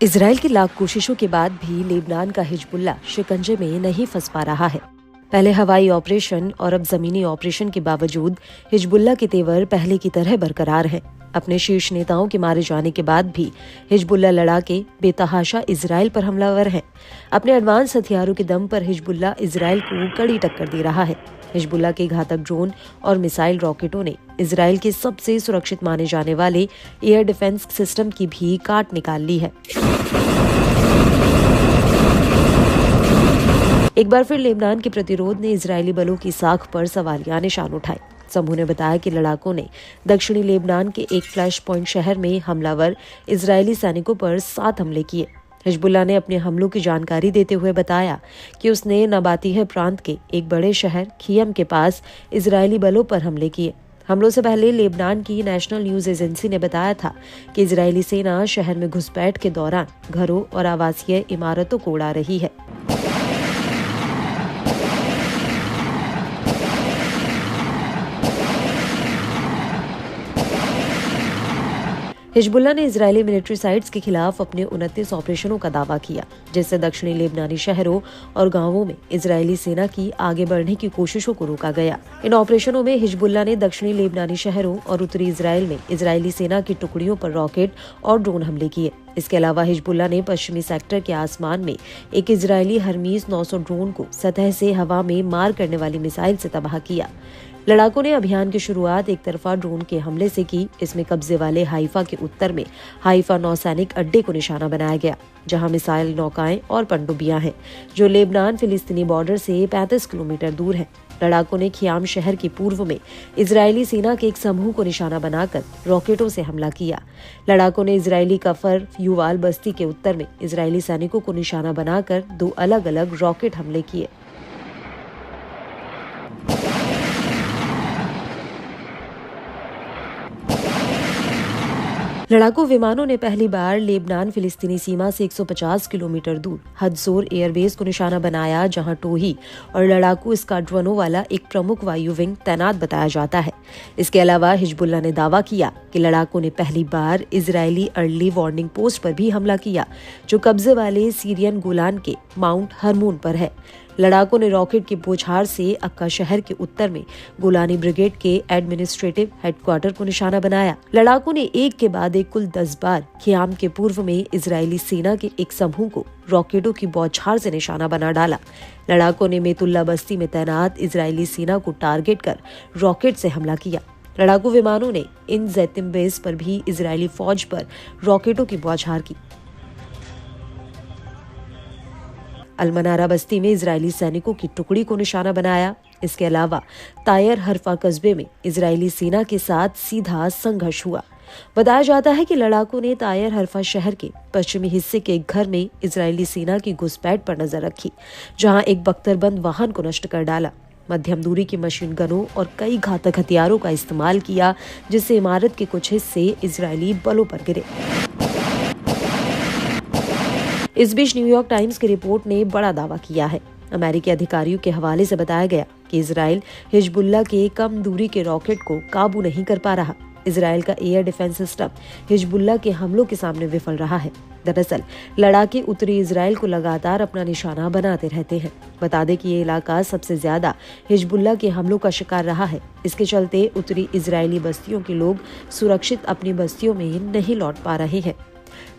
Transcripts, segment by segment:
Israel की लाख कोशिशों के बाद भी लेबनान का हिजबुल्लाह शिकंजे में नहीं फंस पा रहा है। पहले हवाई ऑपरेशन और अब जमीनी ऑपरेशन के बावजूद हिजबुल्लाह के तेवर पहले की तरह बरकरार हैं। अपने शीर्ष नेताओं के मारे जाने के बाद भी हिजबुल्लाह लड़ाके बेतहाशा इजराइल पर हमलावर हैं। अपने एडवांस हथियारों के दम पर हिजबुल्लाह इजराइल को कड़ी टक्कर दे रहा है। हिजबुल्लाह के घातक ड्रोन और मिसाइल रॉकेटों ने इजराइल के सबसे सुरक्षित माने जाने वाले एयर डिफेंस सिस्टम की भी काट निकाल ली है। एक बार फिर लेबनान के प्रतिरोध ने इजरायली बलों की साख पर सवालिया निशान उठाए। समूह ने बताया कि लड़ाकों ने दक्षिणी लेबनान के एक फ्लैश पॉइंट शहर में हमलावर इजरायली सैनिकों पर 7 हमले किए। हिजबुल्लाह ने अपने हमलों की जानकारी देते हुए बताया कि उसने नबातीह प्रांत के एक बड़े शहर खियम के पास इजरायली बलों पर हमले किए। हमलों से पहले लेबनान की नेशनल न्यूज एजेंसी ने बताया था कि इजरायली सेना शहर में घुसपैठ के दौरान घरों और आवासीय इमारतों को उड़ा रही है। हिजबुल्लाह ने इजरायली मिलिट्री साइट्स के खिलाफ अपने 29 ऑपरेशनों का दावा किया, जिससे दक्षिणी लेबनानी शहरों और गांवों में इजरायली सेना की आगे बढ़ने की कोशिशों को रोका गया। इन ऑपरेशनों में हिजबुल्लाह ने दक्षिणी लेबनानी शहरों और उत्तरी इजराइल में इजरायली सेना की टुकड़ियों पर रॉकेट और ड्रोन हमले किए। इसके अलावा हिजबुल्लाह ने पश्चिमी सेक्टर के आसमान में एक इजरायली हरमीज 900 ड्रोन को सतह से हवा में मार करने वाली मिसाइल से तबाह किया। लड़ाकों ने अभियान की शुरुआत एक तरफा ड्रोन के हमले से की। इसमें कब्जे वाले हाइफा के उत्तर में हाइफा नौसैनिक अड्डे को निशाना बनाया गया, जहां मिसाइल नौकाएं और पनडुब्बियां हैं, जो लेबनान फिलिस्तीनी बॉर्डर से 35 किलोमीटर दूर है। लड़ाकों ने खियाम शहर के पूर्व में इजरायली सेना के एक समूह को निशाना बनाकर रॉकेटों से हमला किया। लड़ाकों ने इजरायली कफर युवाल बस्ती के उत्तर में इजरायली सैनिकों को निशाना बनाकर 2 अलग अलग रॉकेट हमले किए। लड़ाकू विमानों ने पहली बार लेबनान फिलिस्तीनी सीमा से 150 किलोमीटर दूर हदसोर एयरबेस को निशाना बनाया, जहां टोही और लड़ाकू स्क्वाड्रनों वाला एक प्रमुख वायु विंग तैनात बताया जाता है। इसके अलावा हिजबुल्लाह ने दावा किया कि लड़ाकों ने पहली बार इजरायली अर्ली वार्निंग पोस्ट पर भी हमला किया, जो कब्जे वाले सीरियन गोलान के माउंट हरमोन पर है। लड़ाकों ने रॉकेट की बौछार से अक्का शहर के उत्तर में गोलानी ब्रिगेड के एडमिनिस्ट्रेटिव हेडक्वार्टर को निशाना बनाया। लड़ाकों ने एक के बाद एक कुल 10 बार खियाम के पूर्व में इजरायली सेना के एक समूह को रॉकेटों की बौछार से निशाना बना डाला। लड़ाकों ने मेतुल्ला बस्ती में तैनात इजरायली सेना को टारगेट कर रॉकेट से हमला किया। लड़ाकू विमानों ने इन जैतिम बेस पर भी इजरायली फौज पर रॉकेटों की बौछार की। अलमनारा बस्ती में इजरायली सैनिकों की टुकड़ी को निशाना बनाया। इसके अलावा तायर हरफा कस्बे में इजरायली सेना के साथ सीधा संघर्ष हुआ। बताया जाता है कि लड़ाकों ने तायर हरफा शहर के पश्चिमी हिस्से के एक घर में इजरायली सेना की घुसपैठ पर नजर रखी, जहां एक बख्तरबंद वाहन को नष्ट कर डाला। मध्यम दूरी की मशीन गनों और कई घातक हथियारों का इस्तेमाल किया, जिससे इमारत के कुछ हिस्से इजरायली बलों पर गिरे। इस बीच न्यूयॉर्क टाइम्स की रिपोर्ट ने बड़ा दावा किया है। अमेरिकी अधिकारियों के हवाले से बताया गया कि इजराइल हिजबुल्लाह के कम दूरी के रॉकेट को काबू नहीं कर पा रहा। इजराइल का एयर डिफेंस सिस्टम हिजबुल्लाह के हमलों के सामने विफल रहा है। दरअसल लड़ाके उत्तरी इजराइल को लगातार अपना निशाना बनाते रहते हैं। बता दें कि ये इलाका सबसे ज्यादा हिजबुल्लाह के हमलों का शिकार रहा है। इसके चलते उत्तरी इजरायली बस्तियों के लोग सुरक्षित अपनी बस्तियों में नहीं लौट पा रहे हैं।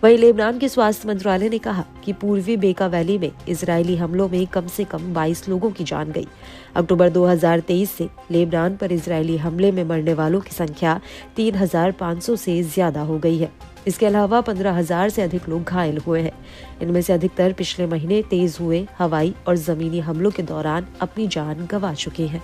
वहीं लेबनान के स्वास्थ्य मंत्रालय ने कहा कि पूर्वी बेका वैली में इजरायली हमलों में कम से कम 22 लोगों की जान गई। अक्टूबर 2023 से लेबनान पर इजरायली हमले में मरने वालों की संख्या 3,500 से ज्यादा हो गई है। इसके अलावा 15,000 से अधिक लोग घायल हुए हैं। इनमें से अधिकतर पिछले महीने तेज हुए हवाई और जमीनी हमलों के दौरान अपनी जान गंवा चुके हैं।